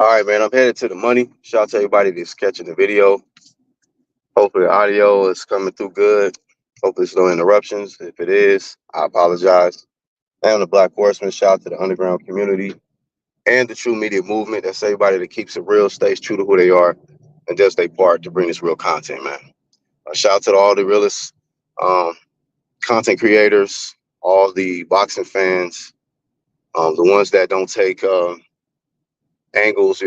All right, man. I'm headed to the money. Shout out to everybody that's catching the video. Hopefully, the audio is coming through good. Hopefully, there's no interruptions. If it is, I apologize. I am the Black Horseman. Shout out to the underground community and the true media movement. That's everybody that keeps it real, stays true to who they are, and does their part to bring this real content, man. Shout out to all the realest um, content creators, all the boxing fans, the ones that don't take angles,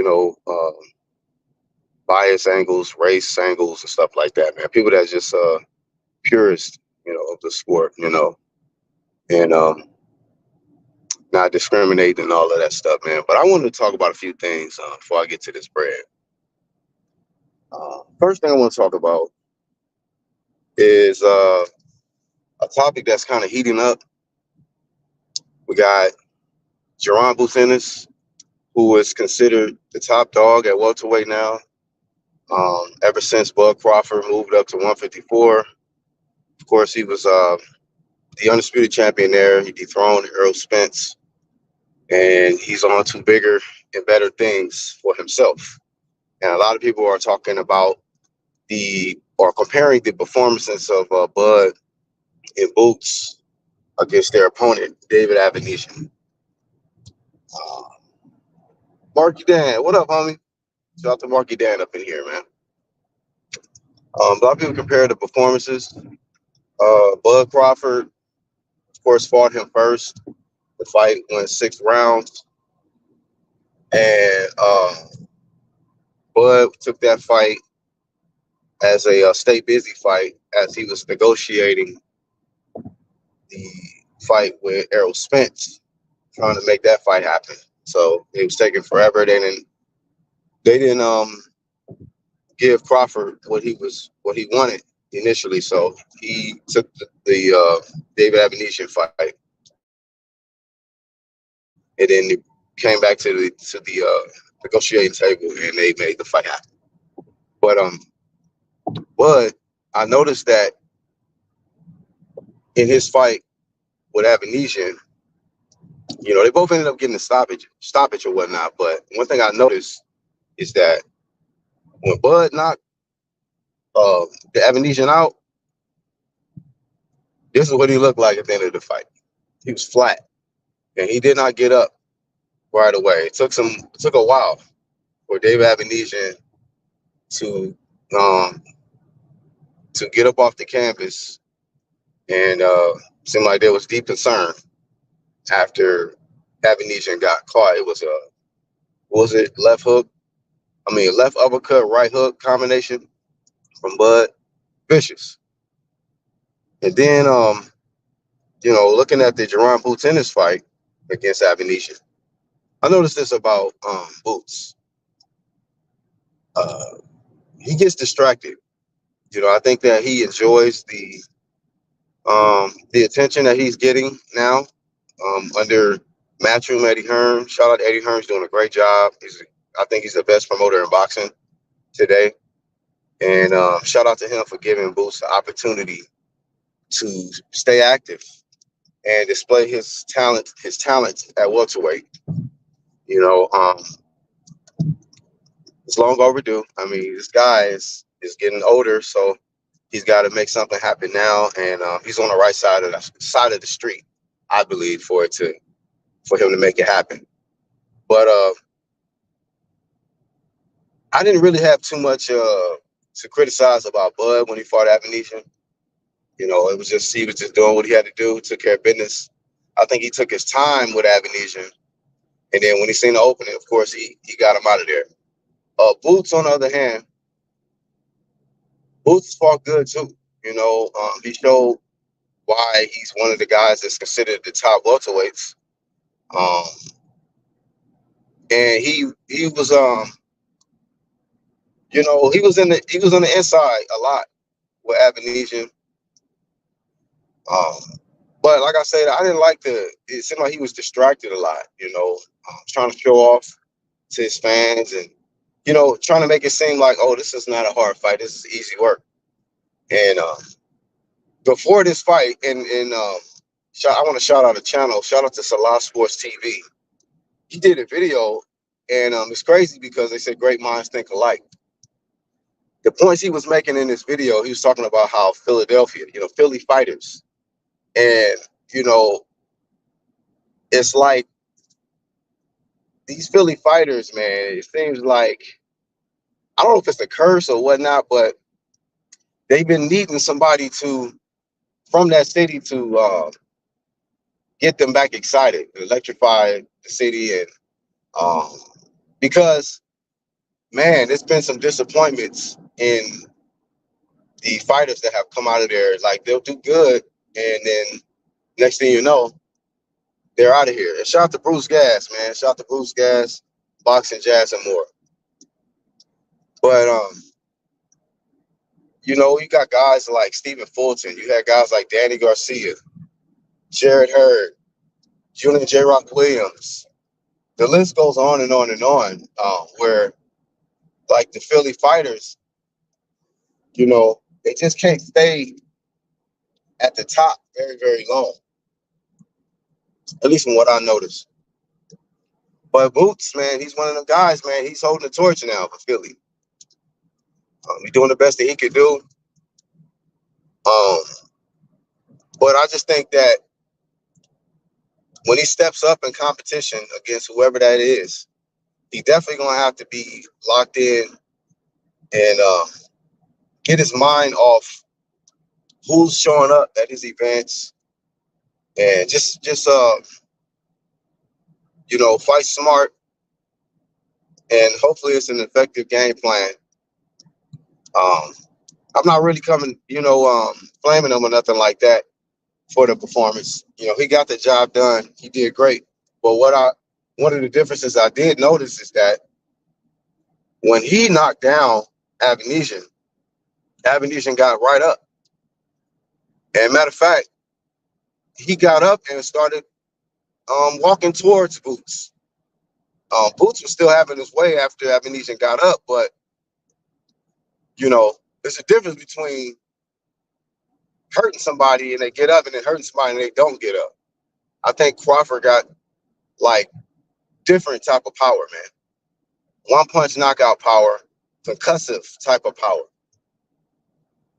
bias angles, race angles, and stuff like that, man. People that just purist, of the sport, and not discriminating and all of that stuff, man. But I wanted to talk about a few things before I get to this bread. First thing I want to talk about is a topic that's kind of heating up. We got Jaron Buchanan, who is considered the top dog at welterweight now. Ever since Bud Crawford moved up to 154, of course, he was the undisputed champion there. He dethroned Errol Spence, and he's on to bigger and better things for himself. And a lot of people are talking about comparing the performances of Bud and Boots against their opponent, David Avenesian. Marky Dan, what up, homie? Shout out to Marky Dan up in here, man. A lot of people compare the performances. Bud Crawford, of course, fought him first. The fight went 6 rounds. And Bud took that fight as a stay busy fight as he was negotiating the fight with Errol Spence, trying to make that fight happen. So it was taking forever. They didn't give Crawford what he wanted initially. So he took the David Avenesian fight, and then it came back to the negotiating table, and they made the fight happen. But I noticed that in his fight with Avenesian, they both ended up getting a stoppage or whatnot. But one thing I noticed is that when Bud knocked the Avenesian out, this is what he looked like at the end of the fight. He was flat, and he did not get up right away. It took a while for David Avenesian to get up off the canvas, and seemed like there was deep concern after Avenesian got caught. It was it left hook? I mean, left uppercut, right hook combination from Bud, vicious. And then, looking at the Jaron Buchanan fight against Avenesian, I noticed this about Boots. He gets distracted. I think that he enjoys the attention that he's getting now under Matchroom Eddie Hearn. Shout out to Eddie Hearn's doing a great job. I think he's the best promoter in boxing today. And shout out to him for giving Boots the opportunity to stay active and display his talent at welterweight. It's long overdue. I mean, this guy is getting older, so he's got to make something happen now, and he's on the right side of the street, I believe, for him to make it happen. But I didn't really have too much to criticize about Bud when he fought Avenesian. It was just he was just doing what he had to do, took care of business. I think he took his time with Avenesian, and then when he seen the opening, of course, he got him out of there. Boots, on the other hand, Boots fought good too. He showed why he's one of the guys that's considered the top welterweights. And he was he was on the inside a lot with Avenesian. But like I said, I didn't like it seemed like he was distracted a lot, trying to show off to his fans and, trying to make it seem like, oh, this is not a hard fight. This is easy work. And before this fight, and I want to shout out a channel. Shout out to Salah Sports TV. He did a video And it's crazy because they said great minds think alike. The points he was making in this video, he was talking about how Philadelphia, Philly fighters, and you know, it's like these Philly fighters, man. It seems like I don't know if it's a curse or whatnot, but they've been needing somebody to from that city to get them back excited, electrify the city, and um, because man, there's been some disappointments in the fighters that have come out of there. Like they'll do good, and then next thing you know, they're out of here. And shout out to Bruce Gas, man. Shout out to Bruce Gas, Boxing, Jazz, and more. But you got guys like Stephen Fulton. You had guys like Danny Garcia, Jared Hurd, Julian J. Rock Williams. The list goes on and on and on. Where like the Philly fighters, they just can't stay at the top very, very long. At least from what I noticed. But Boots, man, he's one of them guys, man. He's holding the torch now for Philly. He's doing the best that he could do. Um, but I just think that when he steps up in competition against whoever that is, he definitely gonna have to be locked in and get his mind off who's showing up at his events and just fight smart, and hopefully it's an effective game plan. I'm not really coming, flaming him or nothing like that for the performance. He got the job done. He did great. But one of the differences I did notice is that when he knocked down Abinesian got right up. And matter of fact, he got up and started walking towards Boots. Boots was still having his way after Abinesian got up, but there's a difference between hurting somebody and they get up and then hurting somebody and they don't get up. I think Crawford got like different type of power, man. One punch knockout power, concussive type of power.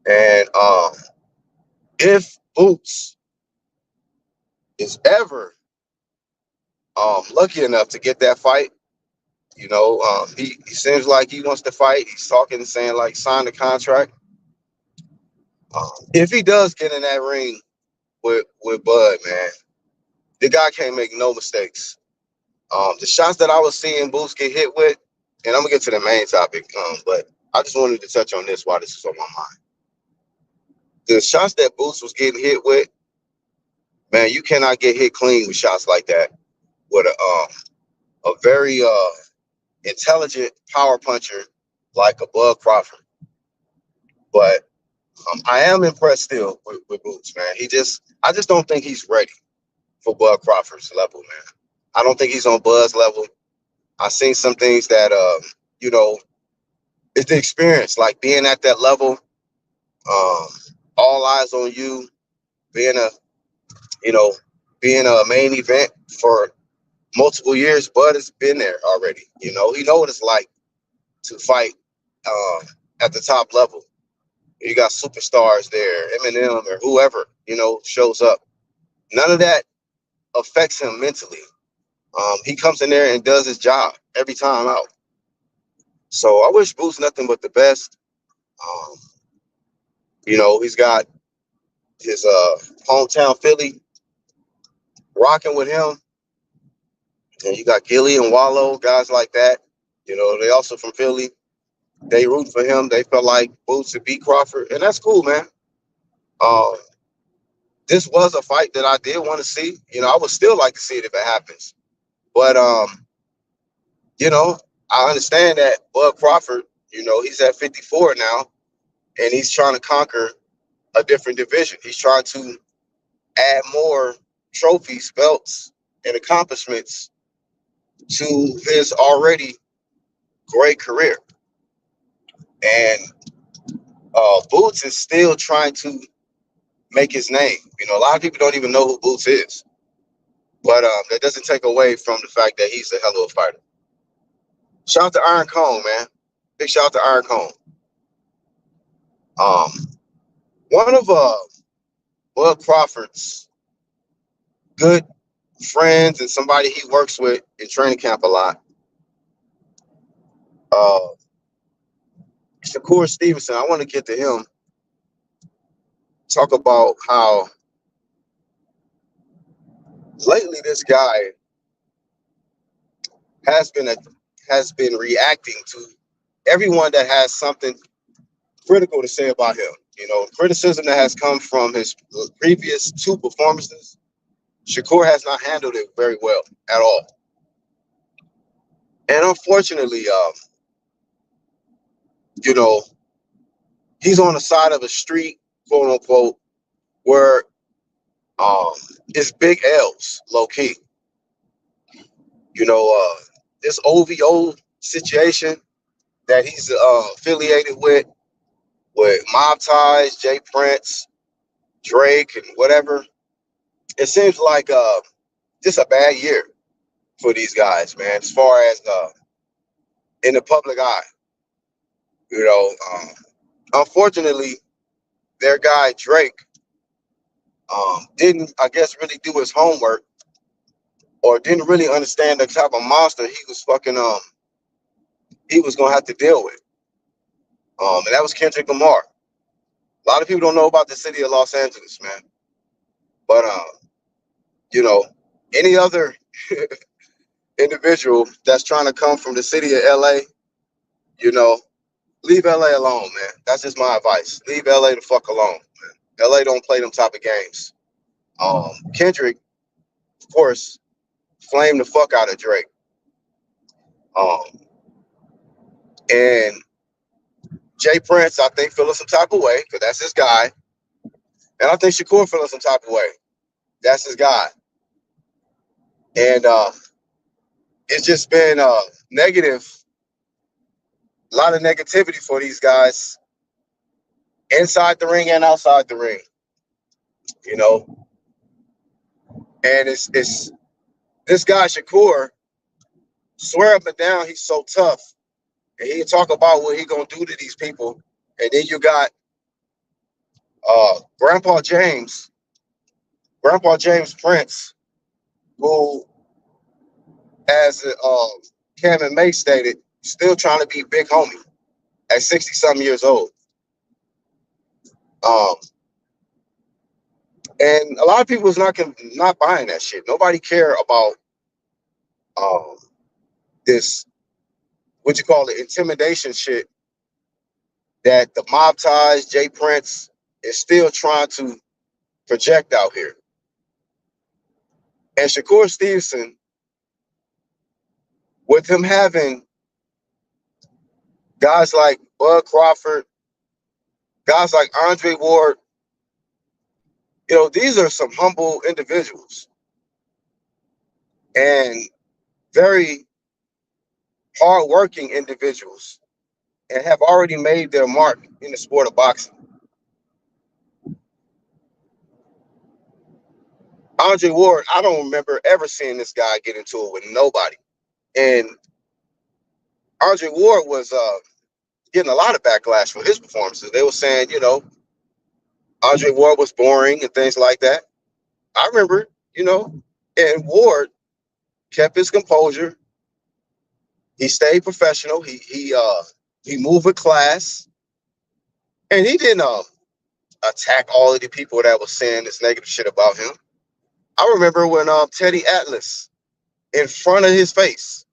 And if Boots is ever lucky enough to get that fight, he seems like he wants to fight. He's talking, saying like sign the contract. If he does get in that ring with Bud, man, the guy can't make no mistakes. The shots that I was seeing Boots get hit with, and I'm gonna get to the main topic, but I just wanted to touch on this while this is on my mind. The shots that Boots was getting hit with, man, you cannot get hit clean with shots like that with a very intelligent power puncher like a Bud Crawford. But I am impressed still with Boots, man. I just don't think he's ready for Bud Crawford's level, man. I don't think he's on Bud's level. I've seen some things that, it's the experience, like being at that level, all eyes on you, being a main event for multiple years. Bud has been there already. He know what it's like to fight at the top level. You got superstars there, Eminem or whoever, shows up. None of that affects him mentally. He comes in there and does his job every time out. So I wish Boots nothing but the best. He's got his hometown Philly rocking with him. And you got Gilly and Wallow, guys like that. They also from Philly. They root for him. They felt like Boots would beat Crawford, and that's cool, man. This was a fight that I did want to see. I would still like to see it if it happens. But I understand that Bud Crawford, he's at 54 now, and he's trying to conquer a different division. He's trying to add more trophies, belts, and accomplishments to his already great career. And Boots is still trying to make his name. A lot of people don't even know who Boots is. But that doesn't take away from the fact that he's a hell of a fighter. Shout out to Iron Cone, man. Big shout out to Iron Cone. Um, one of Bud Crawford's good friends and somebody he works with in training camp a lot. Uh, Shakur Stevenson. I want to get to him. Talk about how lately this guy has been reacting to everyone that has something critical to say about him. You know, criticism that has come from his previous two performances. Shakur has not handled it very well at all. And unfortunately, you know, he's on the side of a street, quote unquote, where um it's big L's, low key. You know, this OVO situation that he's affiliated with Mob Ties, Jay Prince, Drake, and whatever. It seems like just a bad year for these guys, man. As far as in the public eye, you know, unfortunately, their guy Drake didn't, I guess, really do his homework or didn't really understand the type of monster he was gonna have to deal with. And that was Kendrick Lamar. A lot of people don't know about the city of Los Angeles, man. But you know, any other individual that's trying to come from the city of LA, you know, leave LA alone, man. That's just my advice. Leave LA the fuck alone, man. LA don't play them type of games. Kendrick, of course, flamed the fuck out of Drake. Um, and Jay Prince, I think, feeling some type of way because that's his guy. And I think Shakur feeling some type of way. That's his guy. And it's just been negative, a lot of negativity for these guys inside the ring and outside the ring. You know, and it's this guy Shakur swear up and down he's so tough, and he talk about what he gonna do to these people, and then you got Grandpa James Prince, who, as Cam and May stated, still trying to be big homie at 60-something years old. Um, and a lot of people is not buying that shit. Nobody care about um, this, what you call it, intimidation shit that the Mob Ties, Jay Prince, is still trying to project out here. And Shakur Stevenson, with him having guys like Bud Crawford, guys like Andre Ward, you know, these are some humble individuals and very hardworking individuals and have already made their mark in the sport of boxing. Andre Ward, I don't remember ever seeing this guy get into it with nobody. And Andre Ward was getting a lot of backlash for his performances. They were saying, you know, Andre Ward was boring and things like that. I remember, you know, and Ward kept his composure. He stayed professional. He moved with class, and he didn't attack all of the people that was saying this negative shit about him. I remember when Teddy Atlas, in front of his face,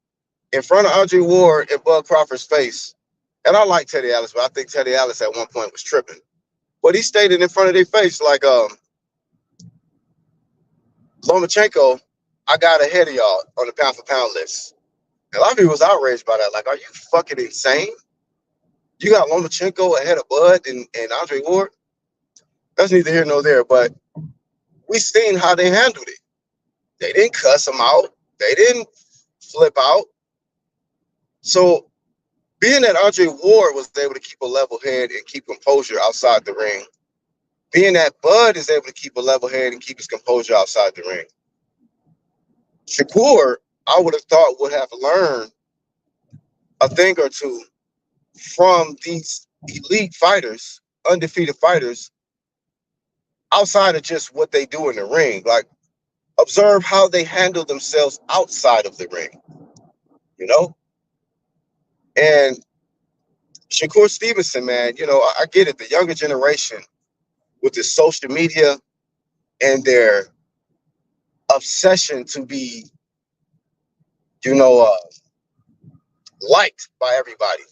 in front of Andre Ward and Bud Crawford's face, and I like Teddy Atlas, but I think Teddy Atlas at one point was tripping. But he stated in front of their face like, Lomachenko, I got ahead of y'all on the pound for pound list. And a lot of people was outraged by that. Like, are you fucking insane? You got Lomachenko ahead of Bud and Andre Ward? That's neither here nor there, but we seen how they handled it. They didn't cuss him out. They didn't flip out. So being that Andre Ward was able to keep a level head and keep composure outside the ring, being that Bud is able to keep a level head and keep his composure outside the ring, Shakur, I would have thought, would have learned a thing or two from these elite fighters, undefeated fighters, outside of just what they do in the ring. Like, observe how they handle themselves outside of the ring, you know? And Shakur Stevenson, man, I get it. The younger generation with the social media and their obsession to be, you know, uh, liked by everybody.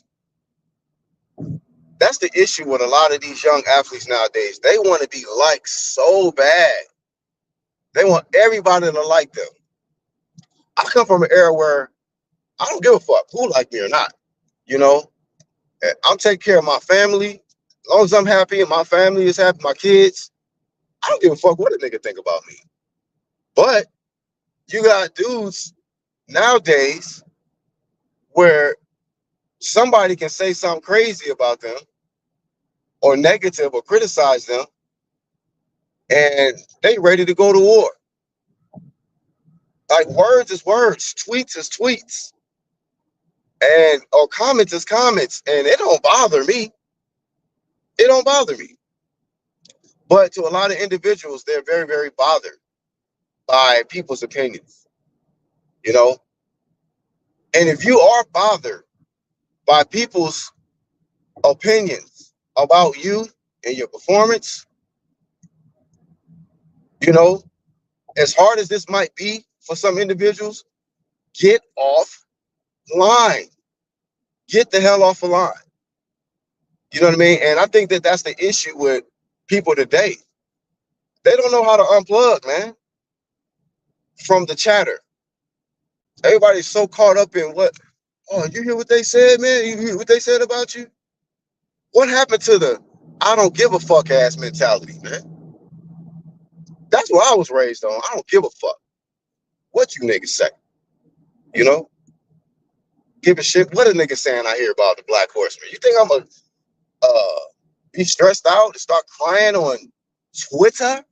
That's the issue with a lot of these young athletes nowadays. They want to be liked so bad. They want everybody to like them. I come from an era where I don't give a fuck who like me or not. You know, I'm taking care of my family. As long as I'm happy and my family is happy, my kids, I don't give a fuck what a nigga think about me. But you got dudes nowadays where somebody can say something crazy about them or negative or criticize them, and they ready to go to war. Like, words is words, tweets is tweets, and or comments is comments, and it don't bother me. It don't bother me. But to a lot of individuals, they're very, very bothered by people's opinions, you know? And if you are bothered by people's opinions about you and your performance, you know, as hard as this might be for some individuals, get off line. Get the hell off the line. You know what I mean? And I think that that's the issue with people today. They don't know how to unplug, man, from the chatter. Everybody's so caught up in what, oh, you hear what they said, man? You hear what they said about you? What happened to the I don't give a fuck ass mentality, man? That's what I was raised on. I don't give a fuck what you niggas say. You know? Give a shit what a nigga saying I hear about the Black Horseman. You think I'm going to be stressed out and start crying on Twitter,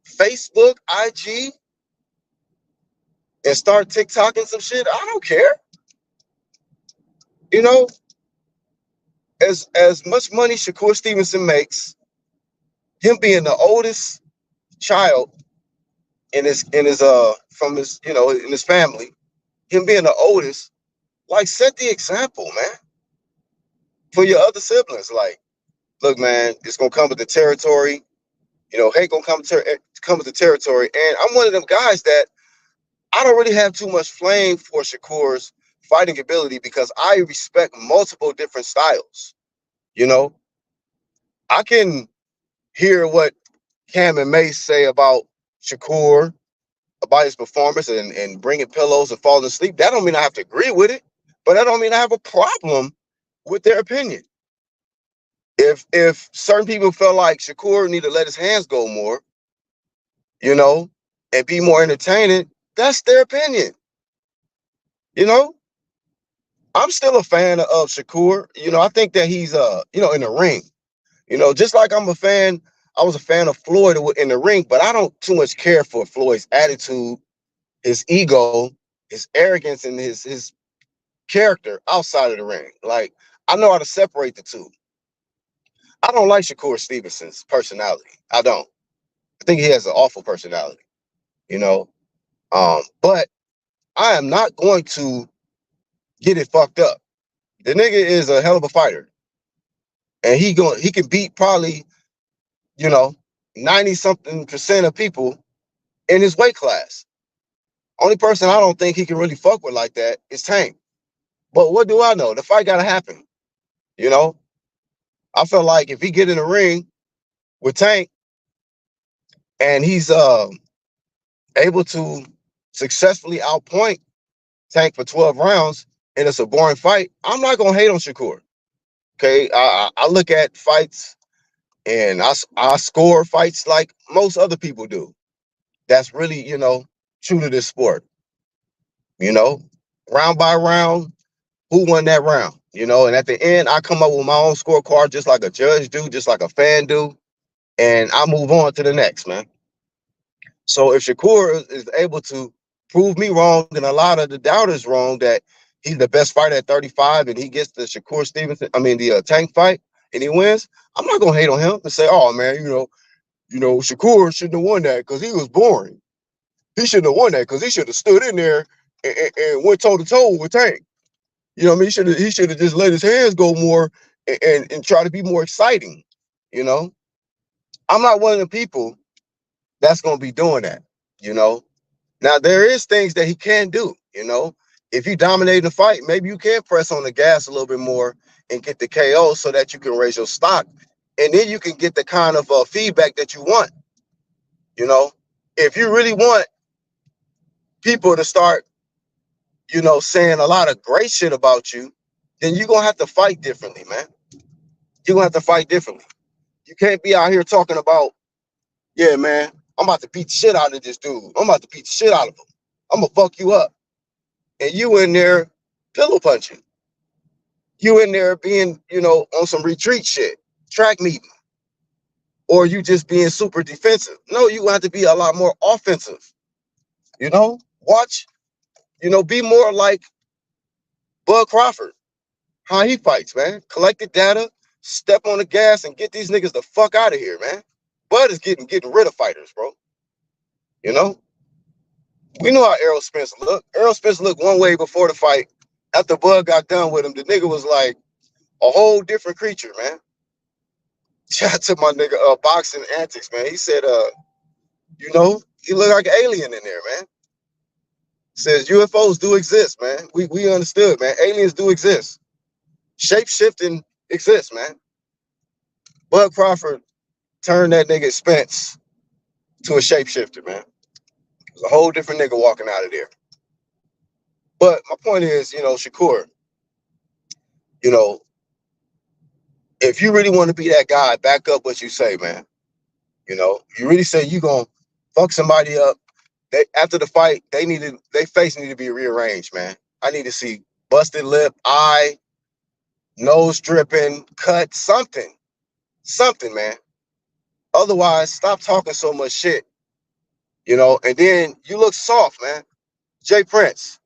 Facebook, IG, and start TikToking some shit? I don't care. You know, as much money Shakur Stevenson makes, him being the oldest child in his from his, in his family, him being the oldest, like, set the example, man, for your other siblings. Like, look, man, it's gonna come with the territory. Hate gonna come with the territory. And I'm one of them guys that I don't really have too much flame for Shakur's fighting ability because I respect multiple different styles. I can hear what Cam and Mace say about Shakur, about his performance and bringing pillows and falling asleep. That don't mean I have to agree with it, but that don't mean I have a problem with their opinion. If certain people felt like Shakur need to let his hands go more, and be more entertaining, that's their opinion. I'm still a fan of Shakur. I think that he's in the ring. Just like I was a fan of Floyd in the ring, but I don't too much care for Floyd's attitude, his ego, his arrogance, and his character outside of the ring. Like, I know how to separate the two. I don't like Shakur Stevenson's personality. I don't. I think he has an awful personality, but I am not going to get it fucked up. The nigga is a hell of a fighter, and he can beat probably 90-something% of people in his weight class. Only person I don't think he can really fuck with like that is Tank. But what do I know? The fight gotta happen. I felt like if he get in the ring with Tank and he's able to successfully outpoint Tank for 12 rounds and it's a boring fight, I'm not gonna hate on Shakur. Okay, I look at fights and I score fights like most other people do. That's really, true to this sport. Round by round, who won that round? And at the end, I come up with my own scorecard, just like a judge do, just like a fan do, and I move on to the next, man. So if Shakur is able to prove me wrong and a lot of the doubters wrong that he's the best fighter at 35, and he gets the Shakur Stevenson, the Tank fight, and he wins, I'm not gonna hate on him and say, oh man, Shakur shouldn't have won that because he was boring. He shouldn't have won that because he should have stood in there and went toe to toe with Tank. You know what I mean? He should have just let his hands go more and try to be more exciting. You know, I'm not one of the people that's gonna be doing that. You know, now there is things that he can do. You know, if you dominate the fight, maybe you can press on the gas a little bit more and get the KO so that you can raise your stock, and then you can get the kind of feedback that you want. You know, if you really want people to start, saying a lot of great shit about you, then you're gonna have to fight differently, man. You're gonna have to fight differently. You can't be out here talking about, yeah, man, I'm about to beat the shit out of this dude. I'm about to beat the shit out of him. I'm gonna fuck you up. And you in there pillow punching. You in there being, on some retreat shit, track meeting, or you just being super defensive. No, you have to be a lot more offensive. Watch, be more like Bud Crawford. How he fights, man. Collect the data, step on the gas, and get these niggas the fuck out of here, man. Bud is getting rid of fighters, bro. We know how Errol Spence looked. Errol Spence looked one way before the fight. After Bud got done with him, the nigga was like a whole different creature, man. Shout out to my nigga Boxing Antics, man. He said, he looked like an alien in there, man. Says UFOs do exist, man. We understood, man. Aliens do exist. Shape shifting exists, man. Bud Crawford turned that nigga Spence to a shapeshifter, man. It was a whole different nigga walking out of there. But my point is, Shakur, if you really want to be that guy, back up what you say, man. You really say you gonna fuck somebody up. After the fight, their face need to be rearranged, man. I need to see busted lip, eye, nose dripping, cut, something, man. Otherwise, stop talking so much shit, and then you look soft, man. Jay Prince,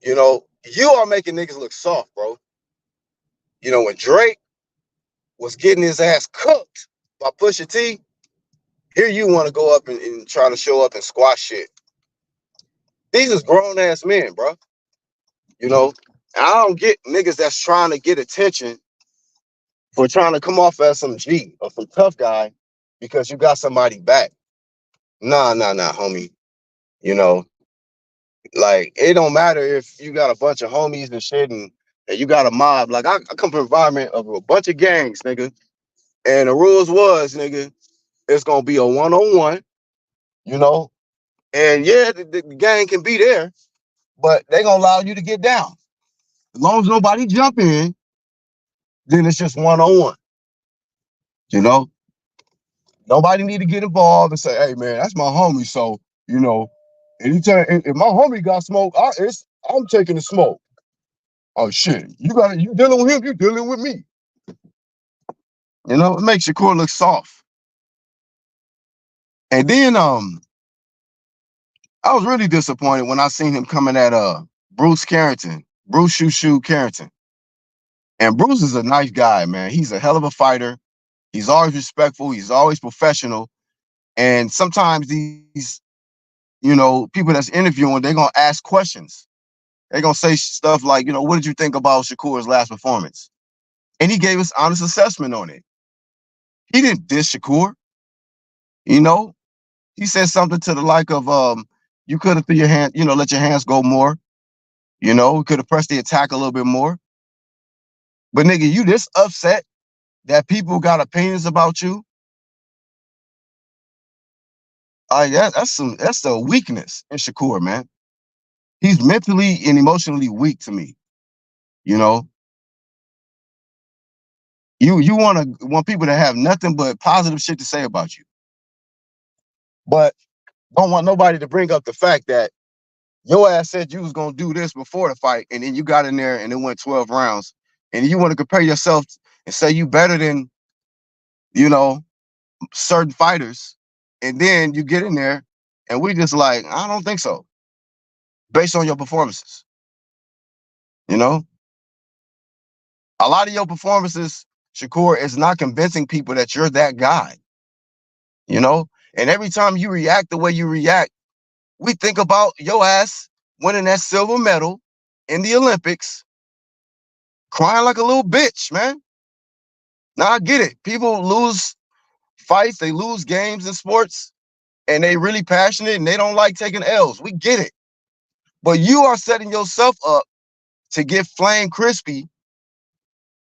you are making niggas look soft, bro. When Drake was getting his ass cooked by Pusha T, here you want to go up and try to show up and squash shit. These is grown-ass men, bro. I don't get niggas that's trying to get attention for trying to come off as some G or some tough guy because you got somebody back. Nah, homie. Like, it don't matter if you got a bunch of homies and shit and you got a mob. Like, I come from an environment of a bunch of gangs, nigga. And the rules was, nigga, it's going to be a one-on-one, And, yeah, the gang can be there, but they going to allow you to get down. As long as nobody jump in, then it's just one-on-one. Nobody need to get involved and say, hey, man, that's my homie. So, anytime if my homie got smoke, I'm taking the smoke. Oh shit, you dealing with him, you dealing with me. It makes Shakur look soft. And then I was really disappointed when I seen him coming at Bruce Shoo Carrington. And Bruce is a nice guy, man. He's a hell of a fighter. He's always respectful, he's always professional. And sometimes these, people that's interviewing, they're gonna ask questions. They're gonna say stuff like, what did you think about Shakur's last performance? And he gave us honest assessment on it. He didn't diss Shakur. He said something to the like of, you could have threw your hand, let your hands go more. Could have pressed the attack a little bit more. But nigga, you this upset that people got opinions about you? That's a weakness in Shakur, man. He's mentally and emotionally weak to me. You want people to have nothing but positive shit to say about you. But don't want nobody to bring up the fact that your ass said you was gonna do this before the fight, and then you got in there and it went 12 rounds, and you want to compare yourself and say you better than, certain fighters, and then you get in there and we just like, I don't think so, based on your performances. You know, a lot of your performances, Shakur, is not convincing people that you're that guy. You know, and every time you react the way you react, we think about your ass winning that silver medal in the Olympics, crying like a little bitch, man. Now I get it. People lose fights, they lose games in sports, and they really passionate and they don't like taking L's. We get it. But you are setting yourself up to get flame crispy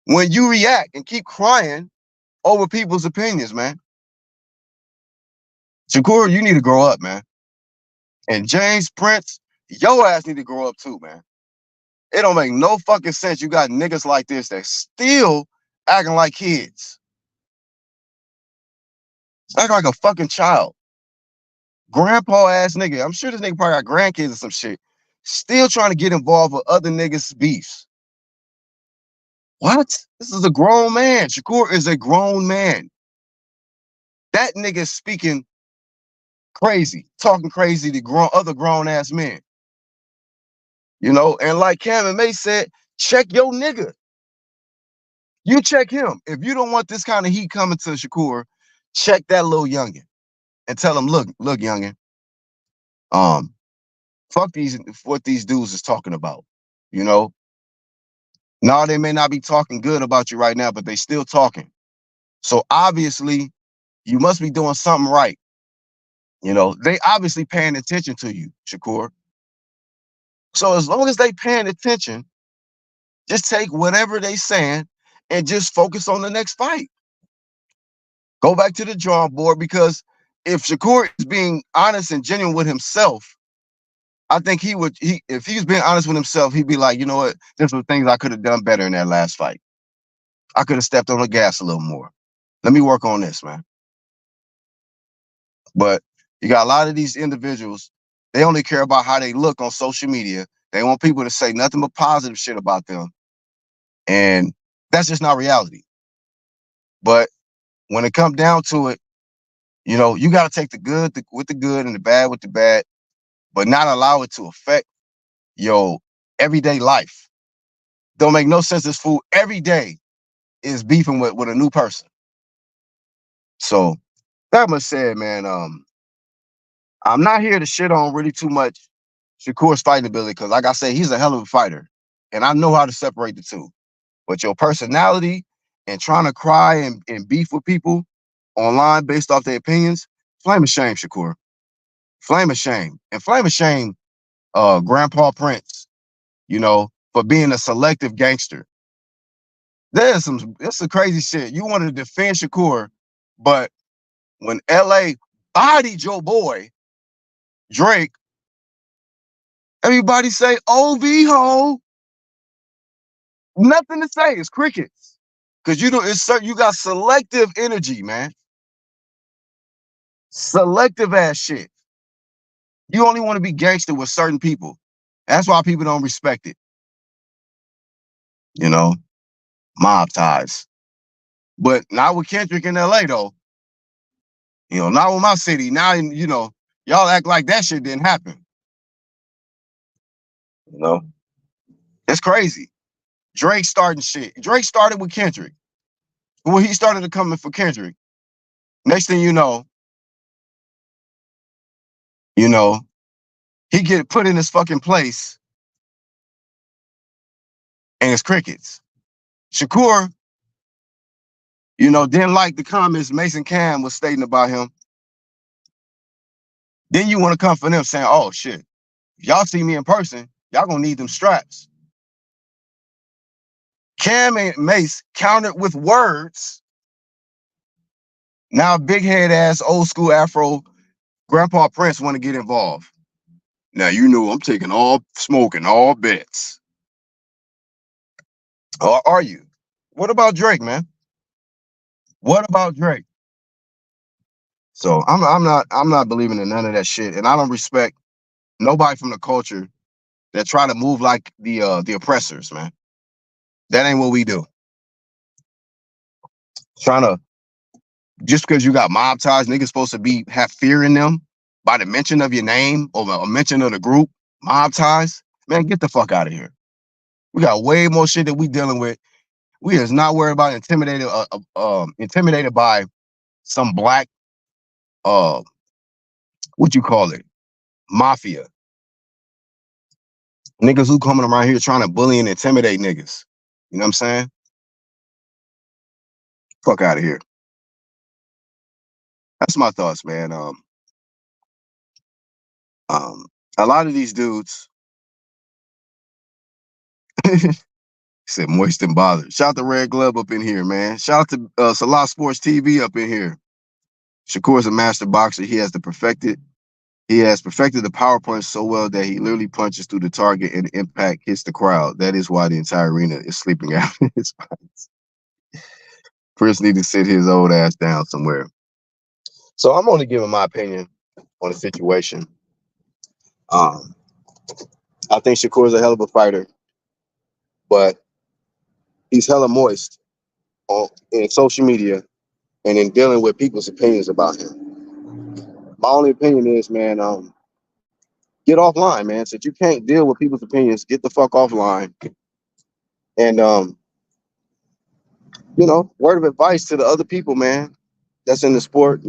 when you react and keep crying over people's opinions, man. Shakur, you need to grow up, man. And James Prince, your ass need to grow up too, man. It don't make no fucking sense. You got niggas like this that still acting like kids. Acting like a fucking child. Grandpa ass nigga. I'm sure this nigga probably got grandkids or some shit. Still trying to get involved with other niggas' beefs. What? This is a grown man. Shakur is a grown man. That nigga is speaking crazy, talking crazy to other grown ass men. You know, and like Cam and May said, check your nigga. You check him. If you don't want this kind of heat coming to Shakur, check that little youngin and tell him, look, youngin, fuck what these dudes is talking about. You know, now they may not be talking good about you right now, but they still talking. So obviously, you must be doing something right. You know, they obviously paying attention to you, Shakur. So as long as they paying attention, just take whatever they saying and just focus on the next fight. Go back to the drawing board, because if Shakur is being honest and genuine with himself, I think if he was being honest with himself, he'd be like, you know what, there's some things I could have done better in that last fight. I could have stepped on the gas a little more. Let me work on this, man. But you got a lot of these individuals, they only care about how they look on social media. They want people to say nothing but positive shit about them. And that's just not reality. But when it comes down to it, you know, you got to take the good with the good and the bad with the bad, but not allow it to affect your everyday life. Don't make no sense. This fool every day is beefing with a new person. So that much said, man, I'm not here to shit on really too much Shakur's fighting ability, because like I said, he's a hell of a fighter. And I know how to separate the two. But your personality and trying to cry and beef with people online based off their opinions, flame of shame, Shakur. Flame of shame. And flame of shame, Grandpa Prince, you know, for being a selective gangster. That's some crazy shit. You wanted to defend Shakur, but when LA bodied your boy, Drake, everybody say, OV ho. Nothing to say. It's crickets. Because you got selective energy, man. Selective ass shit. You only want to be gangster with certain people. That's why people don't respect it. You know, mob ties. But not with Kendrick in LA, though. You know, not with my city. Now, you know, y'all act like that shit didn't happen. You know, it's crazy. Drake starting shit. Drake started with Kendrick. Well, he started to come in for Kendrick. Next thing you know, he get put in his fucking place and it's crickets. Shakur, you know, didn't like the comments Mason Cam was stating about him. Then you want to come for them saying, oh shit, if y'all see me in person, y'all gonna need them straps. Cam and Mace countered with words. Now big head ass old school Afro Grandpa Prince want to get involved. Now you know I'm taking all smoke and all bets. Or are you? What about Drake, man? What about Drake? So I'm not believing in none of that shit, and I don't respect nobody from the culture that try to move like the oppressors, man. That ain't what we do. Trying to just because you got mob ties, niggas supposed to have fear in them by the mention of your name or a mention of the group, mob ties. Man, get the fuck out of here. We got way more shit that we dealing with. We is not worried about intimidated by some black what you call it, mafia niggas who coming around here trying to bully and intimidate niggas. You know what I'm saying? Fuck out of here. That's my thoughts, man. Um, a lot of these dudes said moist and bothered. Shout out to Red Glove up in here, man. Shout out to Salah Sports TV up in here. Shakur's a master boxer. He has perfected the power punch so well that he literally punches through the target and the impact hits the crowd. That is why the entire arena is sleeping out his fights. Chris need to sit his old ass down somewhere. So I'm only giving my opinion on the situation. Um, I think Shakur's a hell of a fighter, but he's hella moist in social media and in dealing with people's opinions about him. My only opinion is, man, get offline, man. Since you can't deal with people's opinions, get the fuck offline. And word of advice to the other people, man, that's in the sport,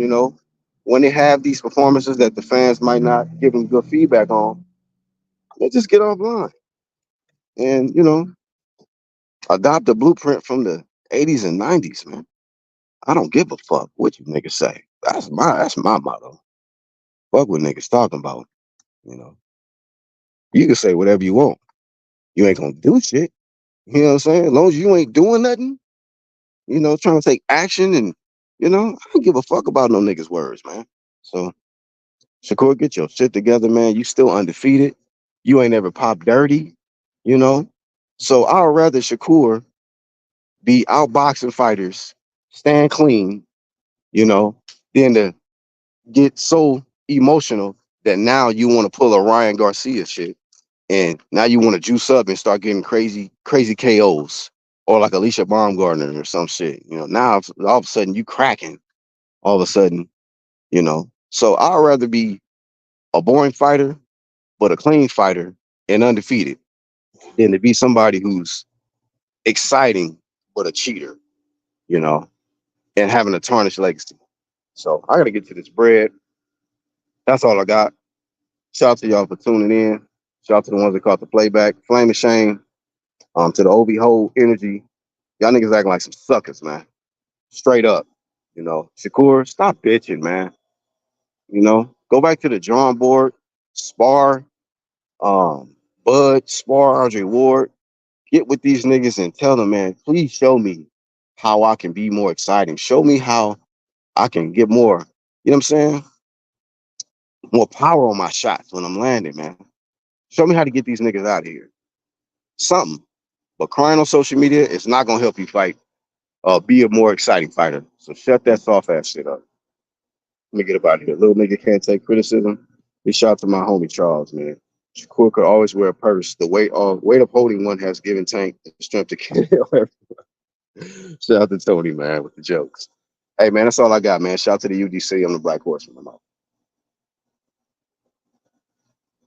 when they have these performances that the fans might not give them good feedback on, they just get offline and adopt a blueprint from the 80s and 90s, man. I don't give a fuck what you niggas say. That's my motto. Fuck what niggas talking about. You know, you can say whatever you want. You ain't gonna do shit. You know what I'm saying? As long as you ain't doing nothing, trying to take action and I don't give a fuck about no niggas' words, man. So Shakur, get your shit together, man. You still undefeated. You ain't ever popped dirty, you know. So I'd rather Shakur be outboxing fighters, stand clean, you know, than to get so emotional that now you want to pull a Ryan Garcia shit and now you want to juice up and start getting crazy KOs or like Alicia Baumgartner or some shit. Now all of a sudden you cracking all of a sudden, So I'd rather be a boring fighter, but a clean fighter and undefeated than to be somebody who's exciting, but a cheater, you know, and having a tarnished legacy. So I got to get to this bread. That's all I got. Shout out to y'all for tuning in. Shout out to the ones that caught the playback. Flame of Shame, to the OV Whole Energy. Y'all niggas acting like some suckers, man. Straight up. Shakur, stop bitching, man. Go back to the drawing board, spar, Bud, spar Andre Ward. Get with these niggas and tell them, man, please show me how I can be more exciting. Show me how I can get more, what I'm saying? More power on my shots when I'm landing, man. Show me how to get these niggas out of here. Something. But crying on social media is not gonna help you fight. Be a more exciting fighter. So shut that soft ass shit up. Let me get up out of here. Little nigga can't take criticism. Big shout out to my homie Charles, man. Shakur could always wear a purse. The weight of holding one has given Tank the strength to kill. Shout out to Tony, man, with the jokes. Hey, man, that's all I got, man. Shout out to the UDC. I'm the Black Horseman. I'm out.